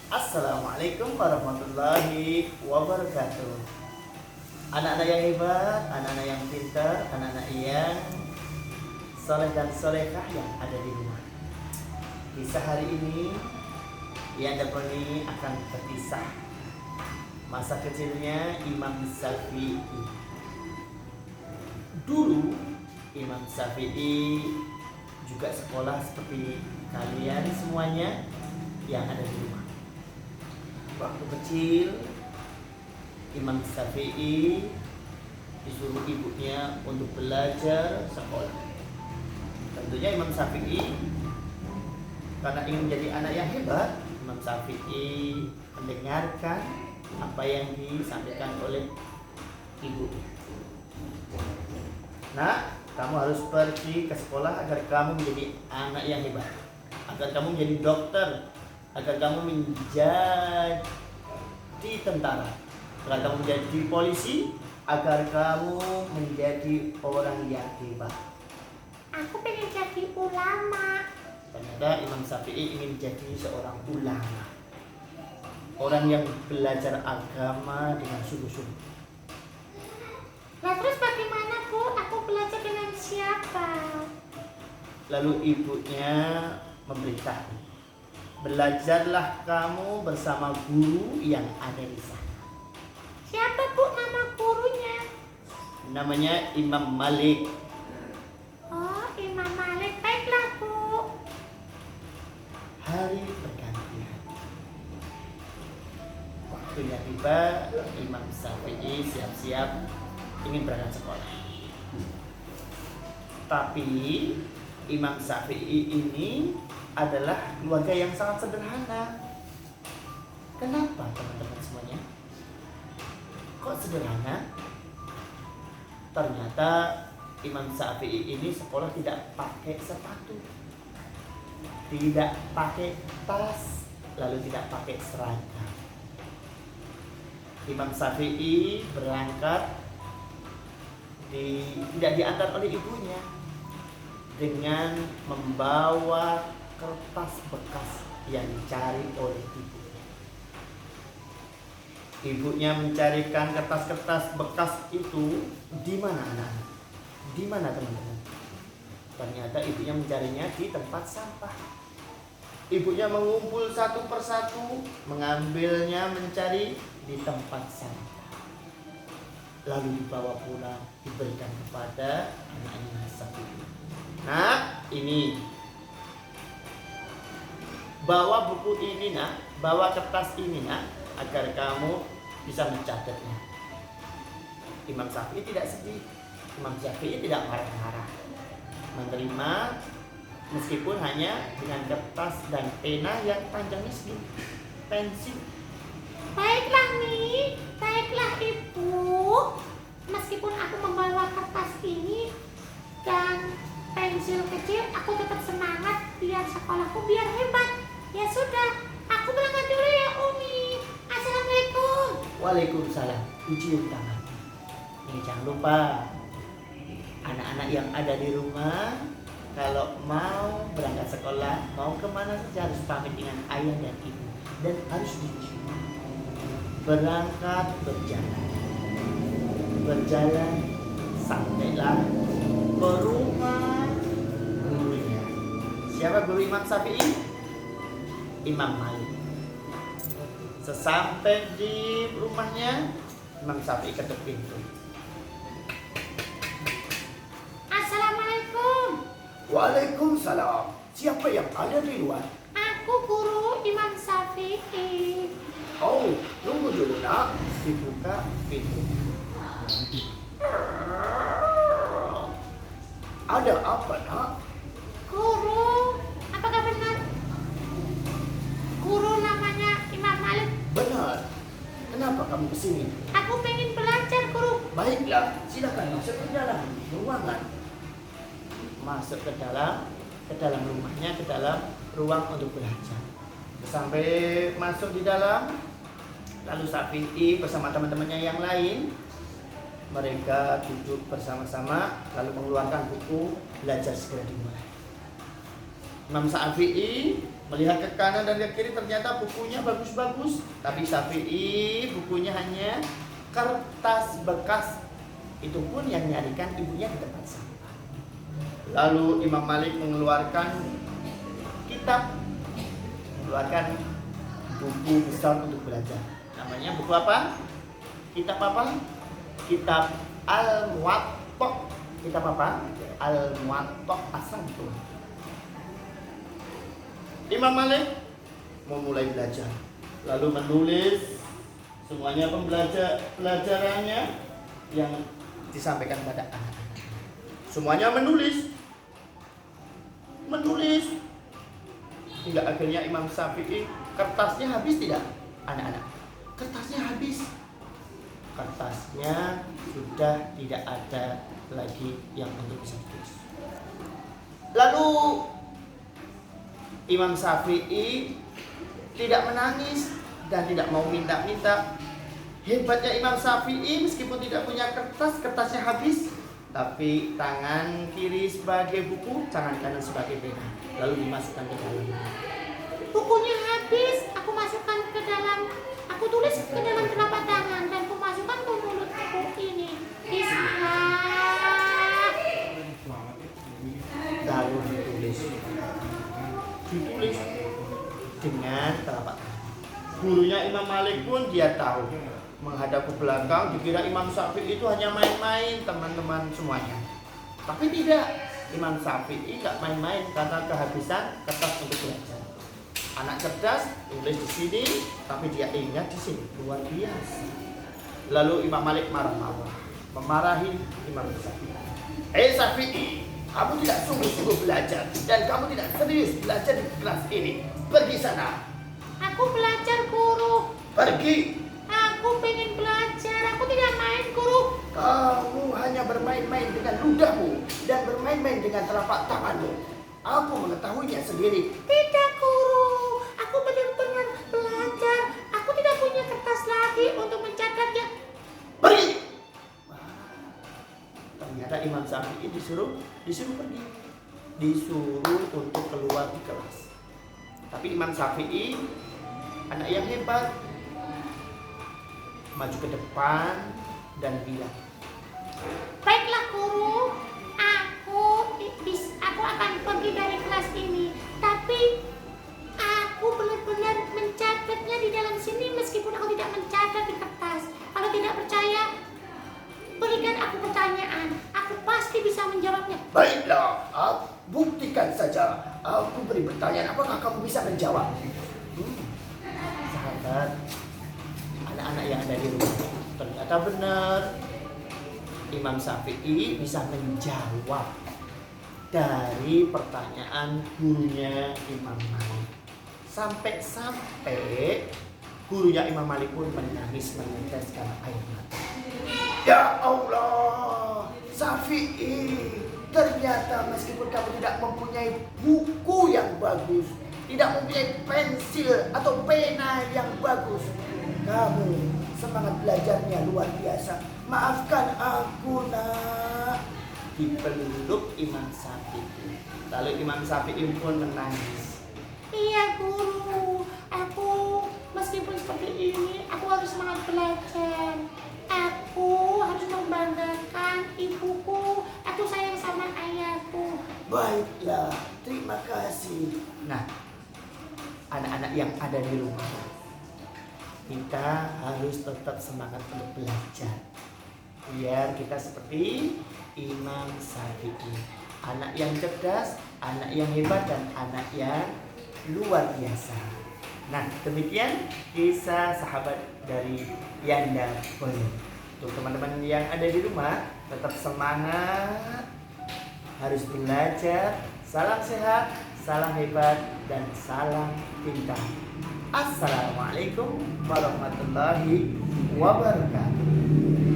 Assalamualaikum warahmatullahi wabarakatuh. Anak-anak yang hebat, anak-anak yang pintar, anak-anak yang soleh dan solehah yang ada di rumah. Kisah hari ini yang Daponi akan berkisah masa kecilnya Imam Syafi'i. Dulu Imam Syafi'i juga sekolah seperti kalian semuanya yang ada di rumah. Waktu kecil Imam Syafi'i disuruh ibunya untuk belajar sekolah. Tentunya Imam Syafi'i karena ingin menjadi anak yang hebat, Imam Syafi'i mendengarkan apa yang disampaikan oleh ibunya. Nah, kamu harus pergi ke sekolah agar kamu menjadi anak yang hebat, agar kamu menjadi dokter, agar kamu menjadi tentara, agar kamu menjadi polisi, agar kamu menjadi orang yang hebat. Aku pengen jadi ulama. Ternyata Imam Syafi'i ingin menjadi seorang ulama, orang yang belajar agama dengan sungguh-sungguh. Lah terus bagaimana Bu? Aku belajar dengan siapa? Lalu ibunya memberitahu, belajarlah kamu bersama guru yang ada di sana. Siapa Bu nama gurunya? Namanya Imam Malik. Oh, Imam Malik. Baiklah Bu. Hari pergantian. Waktunya tiba, Imam Syafi'i siap-siap ingin berangkat sekolah. Tapi Imam Syafi'i ini adalah keluarga yang sangat sederhana. Kenapa teman-teman semuanya? Kok sederhana? Ternyata Imam Syafi'i ini sekolah tidak pakai sepatu, tidak pakai tas, lalu tidak pakai seragam. Imam Syafi'i berangkat tidak diantar oleh ibunya dengan membawa kertas bekas yang dicari oleh ibunya. Ibunya mencarikan kertas-kertas bekas itu di mana anak-anak? Di mana teman-teman? Ternyata ibunya mencarinya di tempat sampah. Ibunya mengumpul satu persatu, mengambilnya, mencari di tempat sampah. Lalu dibawa pulang, diberikan kepada anaknya Syafi'i. Nah, ini bawa buku ini nak, bawa kertas ini nak, agar kamu bisa mencatatnya. Imam Syafi'i tidak sedih, Imam Syafi'i tidak marah-marah, menerima meskipun hanya dengan kertas dan pena yang panjangnya segini, pensil. Baiklah nih. Baiklah Ibu. Meskipun aku membawa kertas ini dan pensil kecil, aku tetap semangat biar sekolahku biar hebat. Ya sudah, aku berangkat dulu ya Umi. Assalamualaikum. Waalaikumsalam. Cium tangan. Ini jangan lupa, anak-anak yang ada di rumah, kalau mau berangkat sekolah, mau kemana saja harus pamit dengan ayah dan ibu, dan harus dicium. Berangkat berjalan sampailah ke rumah gurunya. Siapa guru Imam Syafi'i? Imam Malik. Sesampai di rumahnya, Imam Syafi'i ketuk pintu. Assalamualaikum. Waalaikumsalam. Siapa yang ada di luar? Aku guru Imam Syafi'i. Oh, tunggu dulu nak. Dibuka pintu. Ada apa nak? Guru, apakah benar guru namanya Imam Malik? Benar. Kenapa kamu kesini? Aku pengen belajar guru. Baiklah, silakan masuk ke dalam ruangan. Masuk ke dalam rumahnya, ke dalam ruang untuk belajar. Sampai masuk di dalam, lalu Syafi'i bersama teman-temannya yang lain, mereka duduk bersama-sama, lalu mengeluarkan buku belajar segera dimulai. Imam Syafi'i Melihat ke kanan dan ke kiri ternyata bukunya bagus-bagus. Tapi Syafi'i bukunya hanya kertas bekas. Itu pun yang nyarikan ibunya di tempat sampah. Lalu Imam Malik mengeluarkan kitab, mengeluarkan buku besar untuk belajar. Namanya buku apa? Kitab apa? Kitab Al-Muwatta. Kitab apa? Al-Muwatta As-Sabtu. Imam Malik memulai belajar, lalu menulis semuanya pelajarannya yang disampaikan pada anak-anak. Semuanya menulis hingga akhirnya Imam Syafi'i kertasnya habis tidak, anak-anak? Kertasnya habis. Kertasnya sudah tidak ada lagi yang untuk bisa ditulis. Lalu Imam Syafi'i tidak menangis dan tidak mau minta-minta. Hebatnya Imam Syafi'i, meskipun tidak punya kertas, kertasnya habis, tapi tangan kiri sebagai buku, tangan kanan sebagai pena, lalu dimasukkan ke dalam. Bukunya habis, aku masukkan ke dalam, aku tulis ke dalam telapak tangan dan aku masukkan ke mulut buku ini. Bismillah. Lalu ditulis dengan telapak tangan. Gurunya Imam Malik pun dia tahu, menghadap ke belakang dikira Imam Syafi'i itu hanya main-main, teman-teman semuanya. Tapi tidak, Imam Syafi'i nggak main-main karena kehabisan kertas untuk belajar. Anak cerdas tulis di sini, tapi dia ingat di sini, luar biasa. Lalu Imam Malik marah-marah, memarahi Imam Syafi'i. Syafi'i, kamu tidak sungguh-sungguh belajar dan kamu tidak serius belajar di kelas ini. Pergi sana. Aku belajar, guru. Pergi. Aku pengen belajar, aku tidak main, guru. Kamu hanya bermain-main dengan ludahmu dan bermain-main dengan telapak tanganmu. Aku mengetahuinya sendiri. Tidak, guru. Aku benar-benar belajar. Aku tidak punya kertas lagi untuk mencatatnya. Pergi. Ternyata Imam Syafi'i disuruh pergi, disuruh untuk keluar di kelas. Tapi Imam Syafi'i anak yang hebat, maju ke depan dan bilang, baiklah, guru. Aku akan pergi dari kelas ini, tapi aku benar-benar mencatatnya di dalam sini meskipun aku tidak mencatat di kertas. Kalau tidak percaya, berikan aku pertanyaan, aku pasti bisa menjawabnya. Baiklah, buktikan saja. Aku beri pertanyaan, apakah kamu bisa menjawab? Sahabat, anak-anak yang ada di rumah, ternyata benar Imam Syafi'i bisa menjawab dari pertanyaan gurunya Imam Malik. Sampai-sampai gurunya Imam Malik pun menangis meneteskan air mata. Ya Allah, Syafi'i, ternyata meskipun kamu tidak mempunyai buku yang bagus, tidak mempunyai pensil atau pena yang bagus, kamu semangat belajarnya luar biasa. Maafkan aku, nak. Dipeluk Imam Syafi'i. Lalu Imam Syafi'i pun menangis. Iya, guru. Aku meskipun seperti ini, aku harus semangat belajar. Aku harus membanggakan ibuku. Aku sayang sama ayahku. Baiklah, terima kasih. Nah, anak-anak yang ada di rumah, kita harus tetap semangat untuk belajar, biar kita seperti Imam Syafi'i, anak yang cerdas, anak yang hebat, dan anak yang luar biasa. Nah, demikian kisah sahabat dari Yanda Boyo. Untuk teman-teman yang ada di rumah, tetap semangat, harus belajar. Salam sehat, salam hebat, dan salam pintar. Assalamualaikum warahmatullahi wabarakatuh.